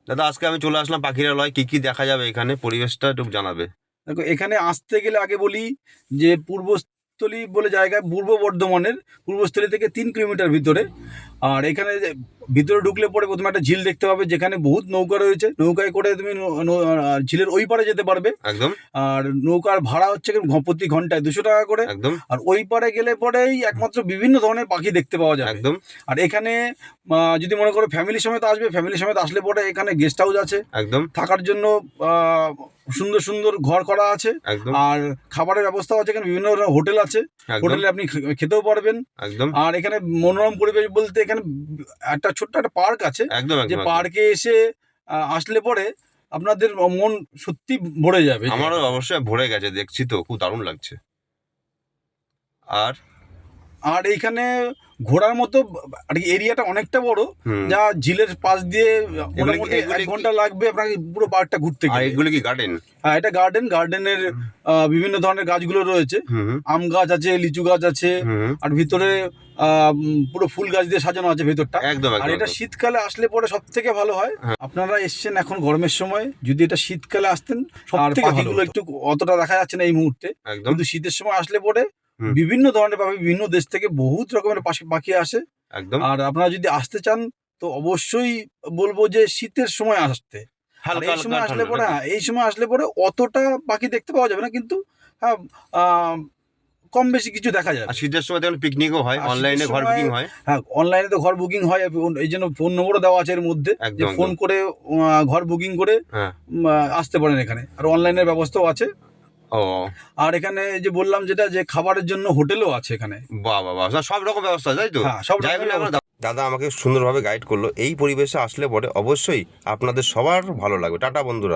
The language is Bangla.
দাদা আজকে আমি চলে আসলাম পাখিরালয়, কি কি দেখা যাবে এখানে, পরিবেশটা একটু জানাবে। দেখো, এখানে আসতে গেলে আগে বলি যে পূর্বস্থলী বলে জায়গা, পূর্ব বর্ধমানের পূর্বস্থলী থেকে 3 কিলোমিটার ভিতরে। আর এখানে ভিতরে ঢুকলে পরে প্রথমে একটা ঝিল দেখতে পাবে, যেখানে বহুত নৌকা রয়েছে। নৌকায় করে তুমি ঝিলের ওই পারে যেতে পারবে। একদম আর নৌকার ভাড়া হচ্ছে প্রতি ঘন্টায় 200 টাকা করে। একদম আর ওই পারে গেলে পরেই একমাত্র বিভিন্ন ধরনের পাখি দেখতে পাওয়া যাবে। একদম আর এখানে যদি মনে করো ফ্যামিলি সমেত আসবে, ফ্যামিলি সমেত আসলে পরে এখানে গেস্ট হাউস আছে, একদম থাকার জন্য সুন্দর সুন্দর ঘর করা আছে। একদম আর খাবারের ব্যবস্থাও আছে, এখানে বিভিন্ন ধরনের হোটেল আছে, একদম হোটেলে আপনি খেতেও পারবেন। একদম আর এখানে মনোরম পরিবেশ বলতে এখানে একটা ছোট্ট একটা পার্ক আছে, একদম যে একদম পার্কে এসে আসলে পরে আপনাদের মন সত্যি ভরে যাবে। আমারও অবশ্যই ভরে গেছে, দেখছি তো খুব দারুণ লাগছে। আর আর এইখানে ঘোরার মতো আর কি এরিয়াটা অনেকটা বড়, হুম যা ঝিলের পাশ দিয়ে মোটামুটি এগুলি 1 ঘন্টা লাগবে আপনাকে পুরো পার্কটা ঘুরতে আর গেলে। এগুলো কি গার্ডেন? হ্যাঁ, এটা গার্ডেনের বিভিন্ন ধরনের গাছগুলো রয়েছে। হুম আম গাছ আছে, লিচু গাছ আছে। হুম আর ভিতরে পুরো ফুল গাছ দিয়ে সাজানো আছে ভেতরটা। একদম আর একদম এটা একদম। শীতকালে আসলে পরে সব থেকে ভালো হয়। হ্যাঁ। আপনারা এসছেন এখন গরমের সময়, যদি এটা শীতকালে আসতেন সব আর থেকে পাখিগুলো পাখিগুলো একটু অতটা দেখা যাচ্ছে না এই মুহূর্তে। একদম কিন্তু শীতের সময় আসলে পরে হুম। বিভিন্ন ধরনের পাখি, বিভিন্ন দেশ থেকে বহুত রকমের পাখি আসে। একদম আর আপনারা যদি আসতে চান তো অবশ্যই বলবো যে শীতের সময় আসতে। আর হালকা এই সময় হালকা আসলে ঠান্ডা পরে, নাকি? হ্যাঁ, এই সময় আসলে পরে অতটা পাখি দেখতে পাওয়া যাবে না, কিন্তু হ্যাঁ, কম বেশি কিছু দেখা যাবে। আর শীতের সময় দেখুন পিকনিকও হয়, আর অনলাইনে শীতের ঘর সময়, বুকিং হয়। হ্যাঁ, অনলাইনে তো ঘর বুকিং হয়। এই জন্য ফোন নম্বরও দেওয়া আছে এর মধ্যে, যে একদম ফোন একদম করে ঘর বুকিং করে হ্যাঁ। আসতে পারেন এখানে। আর অনলাইনের ব্যবস্থাও আছে। ও আর এখানে যে বললাম যেটা, যে খাবারের জন্য হোটেলও আছে এখানে। বাহ বাহ বাহ, সব রকম ব্যবস্থা আছে, তাই তো? হ্যাঁ, সব যাই হোক রকমের না কেন, দাদা আমাকে সুন্দরভাবে গাইড করলো। এই পরিবেশে আসলে পরে অবশ্যই আপনাদের সবার ভালো লাগবে। টাটা বন্ধুরা।